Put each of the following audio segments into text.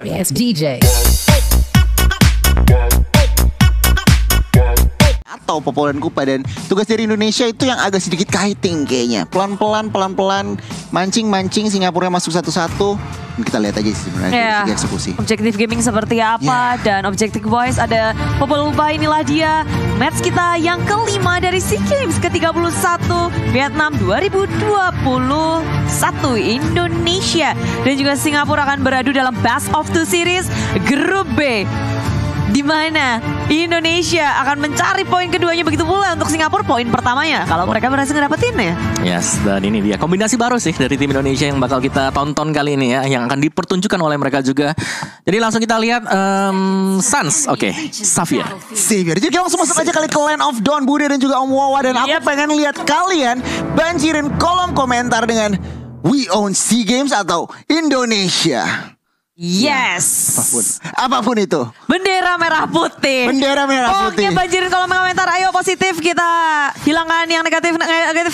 Yes, DJ. Atau Popolan Kupa, dan tugas dari Indonesia itu yang agak sedikit kiting kayaknya. Pelan-pelan mancing Singapura masuk satu-satu. Kita lihat aja sih sebenarnya dari segi eksekusi. Objektif gaming seperti apa dan objektif voice ada Popolan Kupa, inilah dia match kita yang kelima dari SEA Games ke-31 Vietnam 2021. Indonesia dan juga Singapura akan beradu dalam Best of Two Series Grup B, di mana Indonesia akan mencari poin keduanya, begitu pula untuk Singapura poin pertamanya kalau mereka berhasil ngedapetin ya. Yes, dan ini dia kombinasi baru sih dari tim Indonesia yang bakal kita tonton kali ini ya, yang akan dipertunjukkan oleh mereka juga. Jadi langsung kita lihat Suns, Xavier. Jadi langsung masuk aja kali ke Land of Dawn, Budi dan juga Om Wawa, dan aku pengen lihat kalian banjirin kolom komentar dengan We Own SEA Games atau Indonesia. Yes. Apapun itu. Bendera merah putih. Bendera merah putih. Pokoknya banjirin kolom komentar. Ayo positif, kita hilangkan yang negatif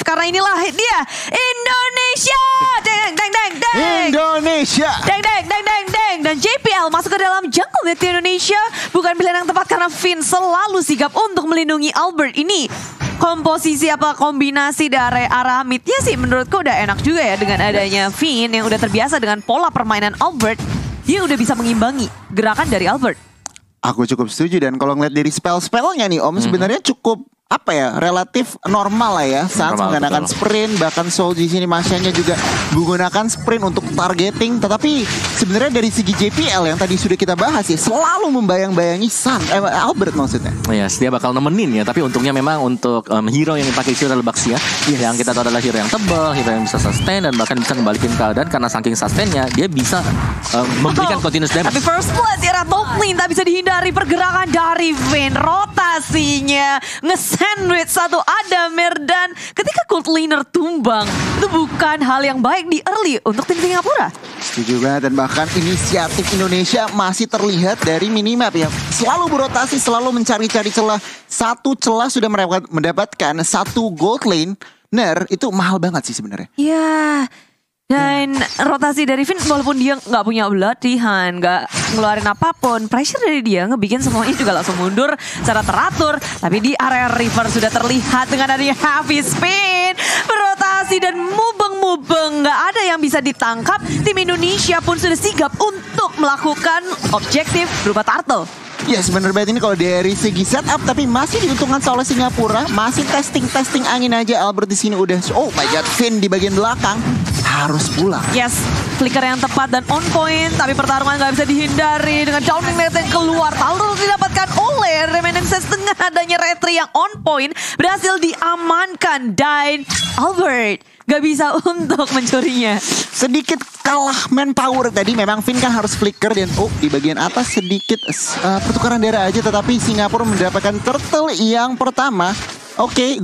karena inilah dia Indonesia. Deng deng deng deng. Indonesia. Deng deng deng deng deng. Dan JPL masuk ke dalam jungle net Indonesia bukan pilihan yang tepat karena Finn selalu sigap untuk melindungi Albert ini. Komposisi apa kombinasi dari arah midnya sih menurutku udah enak juga ya dengan adanya Finn yang udah terbiasa dengan pola permainan Albert. Dia udah bisa mengimbangi gerakan dari Albert. Aku cukup setuju, dan kalau ngeliat dari spell-spellnya nih Om, sebenarnya cukup relatif normal lah ya. Saat menggunakan sprint, bahkan Soul di sini Masyanya juga menggunakan sprint untuk targeting. Tetapi sebenarnya dari segi JPL yang tadi sudah kita bahas ya, selalu membayang-bayangi Albert maksudnya. Yes, dia bakal nemenin ya. Tapi untungnya memang untuk hero yang dipakai itu adalah Baxia. Yang kita tahu adalah hero yang tebal, hero yang bisa sustain dan bahkan bisa kembalikan keadaan karena saking sustainnya dia bisa memberikan continuous damage. Tapi first blood era top lane tak bisa dihindari pergerakan dari Vayne. Rotasinya sandwich satu Adamir, dan ketika gold laner tumbang itu bukan hal yang baik di early untuk tim Singapura. Setuju banget, dan bahkan inisiatif Indonesia masih terlihat dari minimap ya. Selalu berotasi, selalu mencari-cari celah. Satu celah sudah mendapatkan satu gold laner, itu mahal banget sih sebenarnya. Iya. Dan rotasi dari Finn walaupun dia nggak punya latihan, nggak ngeluarin apapun, pressure dari dia ngebikin semuanya juga langsung mundur secara teratur. Tapi di area river sudah terlihat dengan adanya heavy spin, berotasi dan mubeng-mubeng, nggak ada yang bisa ditangkap. Tim Indonesia pun sudah sigap untuk melakukan objektif berupa turtle. Ya bener banget, ini kalau dari segi setup tapi masih diuntungkan oleh Singapura, masih testing angin aja. Albert di sini udah, oh my god, Finn di bagian belakang harus pulang. Yes, flicker yang tepat dan on point, tapi pertarungan nggak bisa dihindari dengan downing net yang keluar. Lalu didapatkan oleh Reminiscence dengan adanya retry yang on point, berhasil diamankan dan Albert gak bisa untuk mencurinya. Sedikit kalah manpower tadi, memang Finn kan harus flicker dan di bagian atas sedikit pertukaran darah aja, tetapi Singapura mendapatkan turtle yang pertama.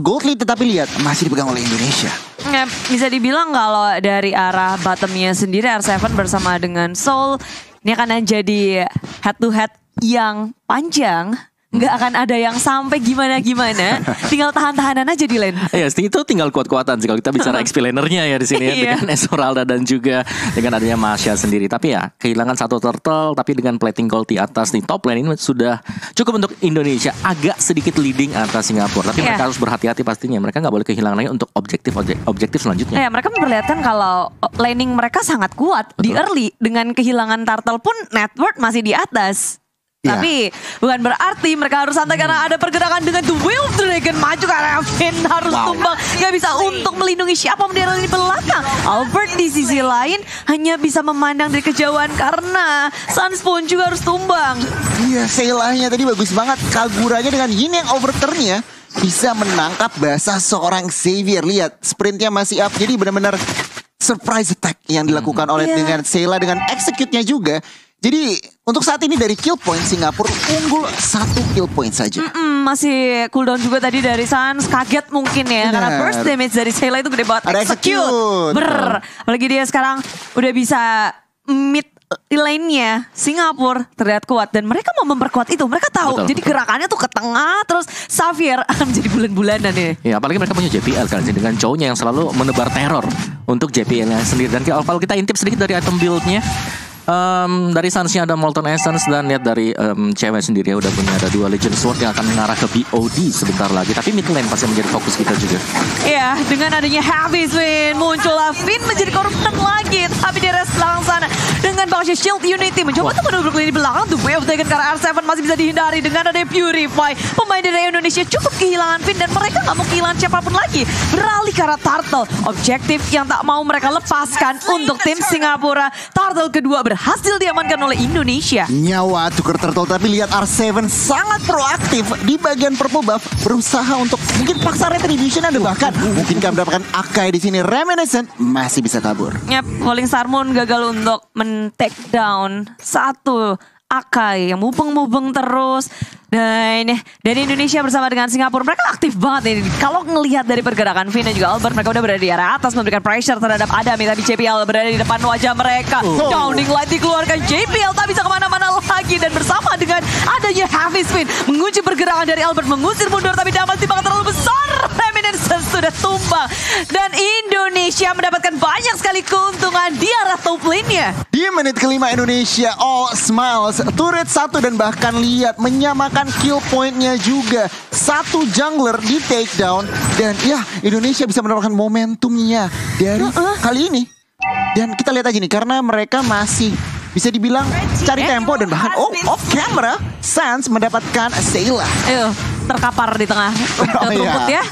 Gold lead tetapi lihat masih dipegang oleh Indonesia. Ya, bisa dibilang kalau dari arah bottomnya sendiri R7 bersama dengan Soul ini akan jadi head to head yang panjang. Nggak akan ada yang sampai gimana-gimana. Tinggal tahan-tahanan aja di lane. Iya, itu tinggal kuat-kuatan sih kalau kita bicara XP lanernya ya di sini ya, dengan Esmeralda dan juga dengan adanya Masya sendiri. Tapi ya kehilangan satu turtle, tapi dengan plating gold di atas di top lane ini sudah cukup untuk Indonesia, agak sedikit leading atas Singapura. Tapi mereka harus berhati-hati pastinya. Mereka nggak boleh kehilangan lagi untuk objektif selanjutnya. Ya, mereka memperlihatkan kalau laning mereka sangat kuat. Betul. Di early dengan kehilangan turtle pun net worth masih di atas. Tapi bukan berarti mereka harus santai karena ada pergerakan dengan The Will Dragon maju karena Finn harus tumbang. Gak bisa untuk melindungi siapa bendera di belakang. Albert di sisi lain hanya bisa memandang dari kejauhan karena Suns pun juga harus tumbang. Iya, Seilahnya tadi bagus banget. Kaguranya dengan Yin yang overturn-nya bisa menangkap basah seorang Xavier. Lihat, sprintnya masih up. Jadi benar-benar surprise attack yang dilakukan oleh dengan Seila dengan execute-nya juga. Jadi untuk saat ini dari kill point Singapura unggul 1 kill point saja. Masih cooldown juga tadi dari Suns, kaget mungkin ya. Karena first damage dari Seila itu gede banget. Execute. Apalagi dia sekarang udah bisa mid lane-nya Singapura terlihat kuat. Dan mereka mau memperkuat itu. Mereka tahu. Jadi gerakannya tuh ke tengah. Terus Xavier akan menjadi bulan-bulanan ya. Ya apalagi mereka punya JPL kan. Dengan cowoknya yang selalu menebar teror untuk JPL-nya sendiri. Dan kalau kita intip sedikit dari item build-nya, Dari Suns-nya ada Molten Essence dan lihat dari cewek sendiri ya udah punya ada 2 Legend Sword yang akan mengarah ke BOD sebentar lagi. Tapi mid lane pasti menjadi fokus kita juga. Iya, dengan adanya Heavy Swing muncullah Finn menjadi korban lagi. Tapi di rest belakang sana dengan Baksha Shield Unity mencoba untuk menurut di belakang. The Way of Dragon karena R7 masih bisa dihindari dengan adanya Purify. Pemain dari Indonesia cukup kehilangan Finn dan mereka nggak mau kehilangan siapapun lagi. Beralih ke arah Turtle. Objektif yang tak mau mereka lepaskan untuk tim Singapura. Turtle kedua berhasil diamankan oleh Indonesia. Nyawa tuker turtle, tapi lihat R7 sangat proaktif di bagian purple buff, berusaha untuk mungkin paksa retribution ada bahkan mungkinkah mendapatkan Akai di sini. Reminiscent masih bisa kabur. Yap, Falling Star Moon gagal untuk men-take down satu Akai yang mubeng-mubeng terus. Dan dari Indonesia bersama dengan Singapura, mereka aktif banget ini. Kalau ngelihat dari pergerakan Finn dan juga Albert, mereka udah berada di area atas memberikan pressure terhadap Adami. Tapi JPL berada di depan wajah mereka. Downing Light dikeluarkan, JPL tak bisa kemana-mana lagi. Dan bersama dengan adanya Heavy Spin, mengunci pergerakan dari Albert, mengusir mundur. Tapi damage timbangan terlalu besar. Reminiscence sudah tumbang. Dan Indonesia mendapatkan banyak sekali keuntungan di arah top lane-nya. Di menit kelima Indonesia all smiles, turret 1 dan bahkan lihat menyamakan kill point-nya juga. Satu jungler di take down dan ya Indonesia bisa mendapatkan momentumnya dari kali ini. Dan kita lihat aja nih karena mereka masih bisa dibilang cari tempo dan bahkan off camera Sans mendapatkan Sayla. Terkapar di tengah rumput ya.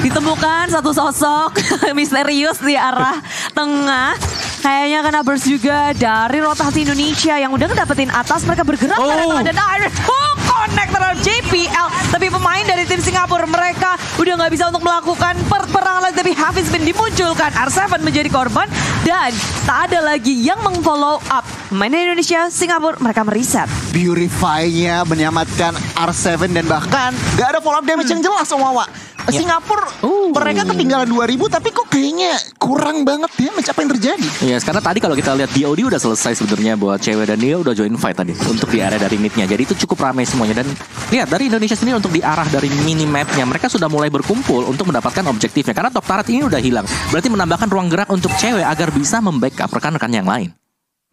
Ditemukan satu sosok misterius di arah tengah. Kayaknya kena burst juga dari rotasi Indonesia yang udah ngedapetin atas. Mereka bergerak ke arah tengah dan Iris connect terhadap JPL. Tapi pemain dari tim Singapura mereka udah nggak bisa untuk melakukan perperangan lagi. Tapi Hafiz bin dimunculkan, R7 menjadi korban dan tak ada lagi yang meng-follow up. Pemain dari Indonesia, Singapura mereka mereset. Purify-nya menyelamatkan R7 dan bahkan gak ada follow up damage yang jelas Omawa. Singapura mereka ketinggalan 2000 tapi kok kayaknya kurang banget damage. Apa yang terjadi? Iya, karena tadi kalau kita lihat BOD udah selesai sebenarnya buat cewek dan dia udah join fight tadi untuk di area dari midnya. Jadi itu cukup ramai semuanya dan lihat dari Indonesia sendiri untuk di arah dari minimapnya mereka sudah mulai berkumpul untuk mendapatkan objektifnya karena top turret ini udah hilang. Berarti menambahkan ruang gerak untuk cewek agar bisa membackup rekan-rekan yang lain.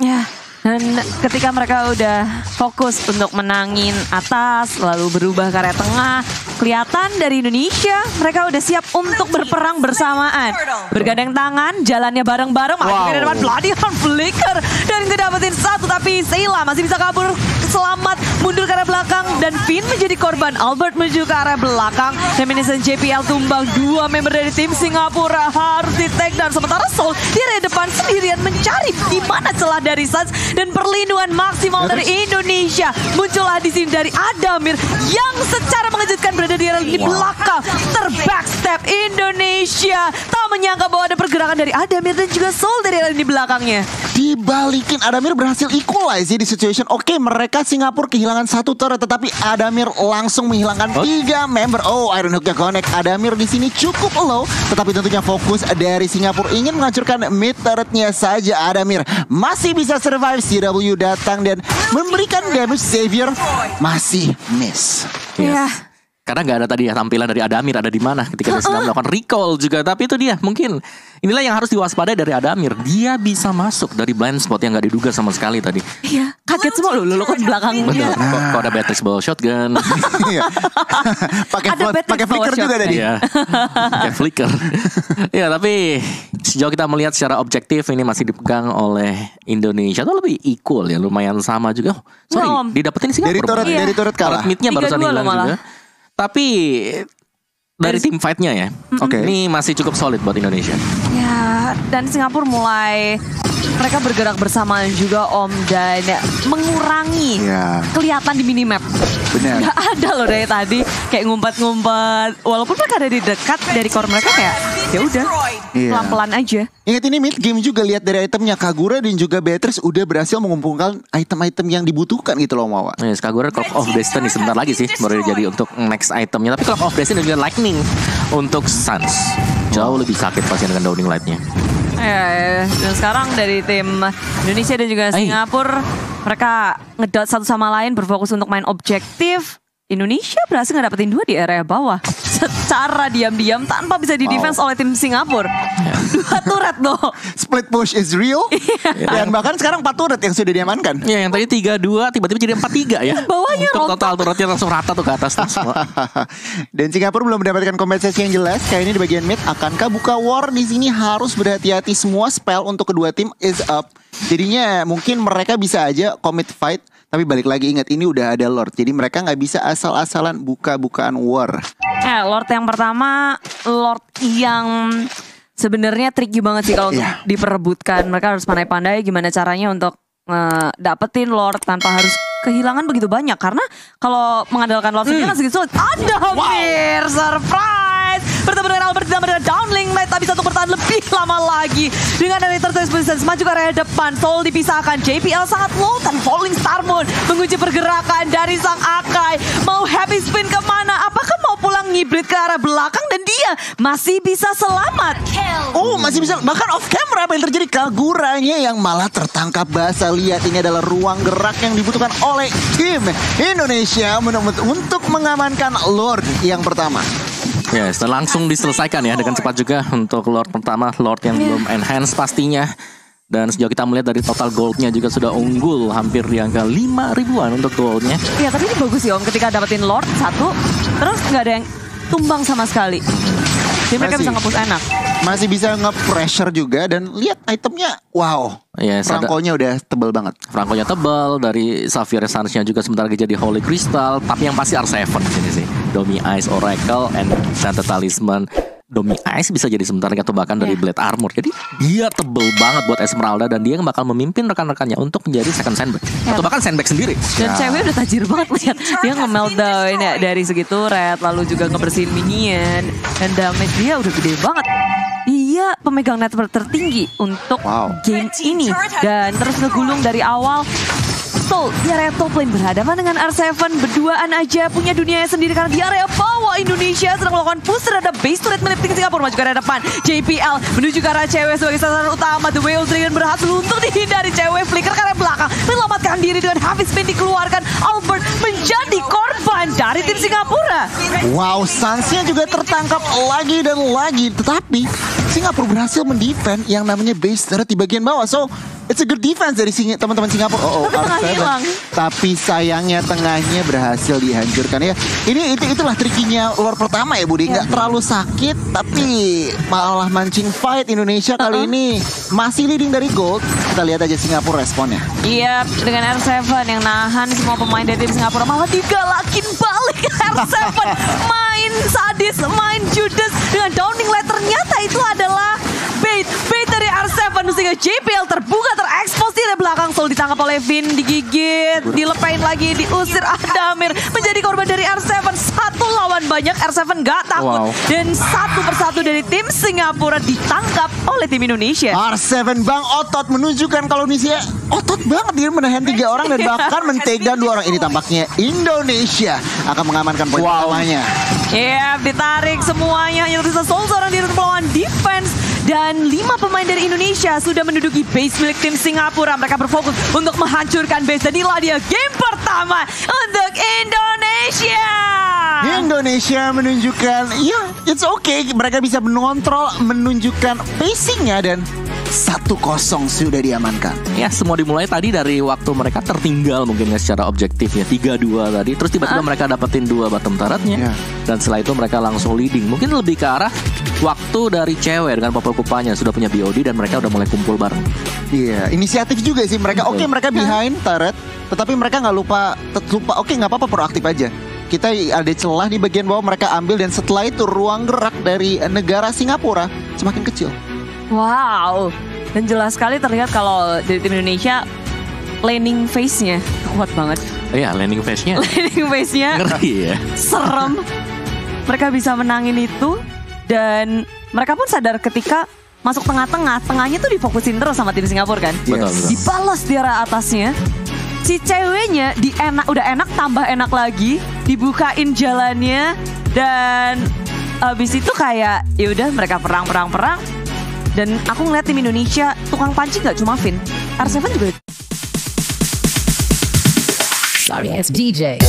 Ya. Dan ketika mereka udah fokus untuk menangin atas, lalu berubah ke area tengah, kelihatan dari Indonesia mereka udah siap untuk berperang bersamaan. Bergandeng tangan, jalannya bareng-bareng, maju ke depan, Bloody Hand Flicker. Dan kedapetin satu, tapi Sayla masih bisa kabur selamat, mundur ke arah belakang. Dan Finn menjadi korban, Albert menuju ke arah belakang. Reminiscence JPL tumbang, 2 member dari tim Singapura harus di-take down. Sementara Soul di area depan sendirian mencari di mana celah dari Suns. Dan perlindungan maksimal dari Indonesia muncullah di sini dari Adamir yang secara mengejutkan berada di area di belakang. Terbackstep Indonesia. Tak menyangka bahwa ada pergerakan dari Adamir dan juga Soul dari area di belakangnya. Dibalikin, Adamir berhasil equalize di situation. Oke, mereka Singapura kehilangan satu turret tetapi Adamir langsung menghilangkan 3 member. Iron Hook-nya connect. Adamir di sini cukup low tetapi tentunya fokus dari Singapura ingin menghancurkan mid turretnya saja. Adamir masih bisa survive. CW datang dan memberikan damage. Xavier masih miss. Iya. Karena nggak ada tadi ya tampilan dari Adamir ada di mana ketika dia sedang melakukan recall juga. Tapi itu dia mungkin inilah yang harus diwaspadai dari Adamir. Dia bisa masuk dari blind spot yang nggak diduga sama sekali tadi. Iya, kaget semua loh kok di belakangnya. Betul. Kok ada Beatrix bawa shotgun. Pakai flicker juga tadi. Iya. Pakai flicker. Ya tapi sejauh kita melihat secara objektif ini masih dipegang oleh Indonesia tuh lebih equal ya, lumayan sama juga. Didapetin Singapura. Dari turret kalah. Midnya barusan hilang juga. Tapi dari tim fight-nya ya, ini masih cukup solid buat Indonesia. Ya, dan Singapura mulai mereka bergerak bersamaan juga Om dan mengurangi kelihatan di minimap. Benar. Gak ada loh dari tadi kayak ngumpet-ngumpet. Walaupun mereka ada di dekat dari core mereka kayak ya udah pelan-pelan aja. Ingat ini mid game juga, lihat dari itemnya Kagura dan juga Beatrice udah berhasil mengumpulkan item-item yang dibutuhkan gitu loh Mawa. Yes, Kagura Clock of Destiny sebentar lagi sih baru jadi untuk next itemnya. Tapi Clock of Destiny dan juga Lightning untuk Suns jauh lebih sakit pasti dengan Downing Light-nya. Dan sekarang dari tim Indonesia dan juga Singapura mereka ngedot satu sama lain berfokus untuk main objektif. Indonesia berhasil ngedapetin 2 di area bawah. secara diam-diam tanpa bisa di defense oleh tim Singapura. 2 turret loh. Split push is real. Dan bahkan sekarang 4 turret yang sudah diamankan. Ya yang tadi 3-2 tiba-tiba jadi 4-3 ya. Bawahnya Untuk total turretnya langsung rata tuh ke atas tuh semua. Dan Singapura belum mendapatkan kompensasi yang jelas. Kayak ini di bagian mid, akankah buka war di sini? Harus berhati-hati, semua spell untuk kedua tim is up. Jadinya mungkin mereka bisa aja commit fight. Tapi balik lagi, ingat ini udah ada Lord. Jadi mereka nggak bisa asal-asalan buka-bukaan war. Lord yang pertama, Lord yang sebenarnya tricky banget sih kalau untuk diperebutkan. Mereka harus pandai-pandai gimana caranya untuk dapetin Lord tanpa harus kehilangan begitu banyak. Karena kalau mengandalkan Lord sendiri kan segitu sulit. Hampir surprise. Bertemu dengan Albert ditambah dengan downlink Knight, tapi satu bertahan lebih lama lagi. Dengan dari third position maju ke area depan, Soul dipisahkan, JPL sangat low dan Falling Star Moon mengunci pergerakan dari sang Akai. Mau happy spin kemana? Apakah mau pulang ngibrit ke arah belakang dan dia masih bisa selamat? Oh, masih bisa. Bahkan off camera apa yang terjadi? Kaguranya yang malah tertangkap basah. Lihat, ini adalah ruang gerak yang dibutuhkan oleh tim Indonesia untuk mengamankan Lord yang pertama. Yes, dan langsung diselesaikan ya dengan cepat juga untuk Lord pertama, Lord yang belum enhance pastinya. Dan sejauh kita melihat dari total goldnya juga sudah unggul hampir di angka 5.000-an untuk goldnya. Iya, tapi ini bagus sih Om ketika dapetin Lord satu, terus nggak ada yang tumbang sama sekali. Jadi mereka bisa nge-push enak. Masih bisa nge-pressure juga. Dan lihat itemnya, wow. Yes, Franco-nya udah tebal banget. Franco-nya tebal, dari Xavier Essence-nya juga sebentar lagi jadi Holy Crystal. Tapi yang pasti R7 di sini sih. Domi Ice, Oracle, and Santa Talisman. Domi Ice bisa jadi sebentar atau bahkan dari Blade Armor. Jadi dia tebel banget buat Esmeralda. Dan dia bakal memimpin rekan-rekannya untuk menjadi second sandbag. Atau bahkan sandbag sendiri. Dan cewek udah tajir banget lihat. Dia nge-meltdown ya, dari segi turret, lalu juga ngebersihin minion. Dan damage dia udah gede banget. Dia pemegang network tertinggi untuk game ini. Dan terus ngegulung dari awal. Soul di area top lane berhadapan dengan R7. Berduaan aja punya dunianya sendiri. Karena di area bawah Indonesia sedang melakukan push terhadap base turret milik tim Singapura. Maju ke area depan, JPL menuju ke arah cewek sebagai sasaran utama. The Whale Dragon berhasil untuk dihindari. Cewek flicker ke area belakang, menyelamatkan diri dengan habis spin dikeluarkan. Albert menjadi korban dari tim Singapura. Wow, Suns-nya juga tertangkap lagi dan lagi. Tetapi Singapura berhasil mendefend yang namanya base turret di bagian bawah. So it's a good defense dari teman-teman Singapura. Tapi tengahnya hilang. Tapi sayangnya tengahnya berhasil dihancurkan ya. Itulah trikinya Lord pertama ya Budi. Nggak terlalu sakit, tapi malah mancing fight. Indonesia kali ini masih leading dari gold. Kita lihat aja Singapura responnya. Iya, dengan R7 yang nahan semua pemain dari tim Singapura, malah digalakin balik R7. Main sadis, main judes dengan downing light. Ternyata itu adalah bait dari R7 sehingga JPL terbuka, terekspos di belakang. Soul ditangkap oleh Vin, digigit, dilepain lagi, diusir. Adamir menjadi korban dari R7. Satu lawan banyak, R7 gak takut. Dan satu persatu dari tim Singapura ditangkap oleh tim Indonesia. R7 Bang otot menunjukkan kalau Indonesia otot banget. Dia menahan 3 orang dan bahkan men-take down 2 orang. Ini tampaknya Indonesia akan mengamankan poin pertamanya. Iya, ditarik semuanya. Hanya tersisa Soul seorang diri untuk melawan defense. Dan 5 pemain dari Indonesia sudah menduduki base milik tim Singapura. Mereka berfokus untuk menghancurkan base. Dan inilah dia game pertama untuk Indonesia. Indonesia menunjukkan, ya it's okay. Mereka bisa mengontrol, menunjukkan pacingnya dan 1-0 sudah diamankan. Ya, semua dimulai tadi dari waktu mereka tertinggal mungkin ya secara objektif ya 3-2 tadi. Terus tiba-tiba mereka dapetin 2 bottom turretnya. Dan setelah itu mereka langsung leading. Mungkin lebih ke arah waktu dari cewek dengan Popol Kupanya sudah punya BOD dan mereka udah mulai kumpul bareng. Iya, inisiatif juga sih mereka. Oke, mereka behind turret, tetapi mereka nggak lupa. Oke, nggak apa-apa, proaktif aja. Kita ada celah di bagian bawah, mereka ambil. Dan setelah itu ruang gerak dari negara Singapura semakin kecil. Wow, dan jelas sekali terlihat kalau dari tim Indonesia laning phase-nya kuat banget. Iya, laning phase-nya. Laning phase-nya ngeri ya. Serem. Mereka bisa menangin itu dan mereka pun sadar ketika masuk tengah-tengah, tengahnya tuh difokusin terus sama tim Singapura kan. Betul. Dibalas di arah atasnya. Si ceweknya udah enak tambah enak lagi, dibukain jalannya dan habis itu kayak ya udah mereka perang. Dan aku ngeliat tim Indonesia tukang pancing gak cuma Vin, R7 juga. Sorry, it's DJ.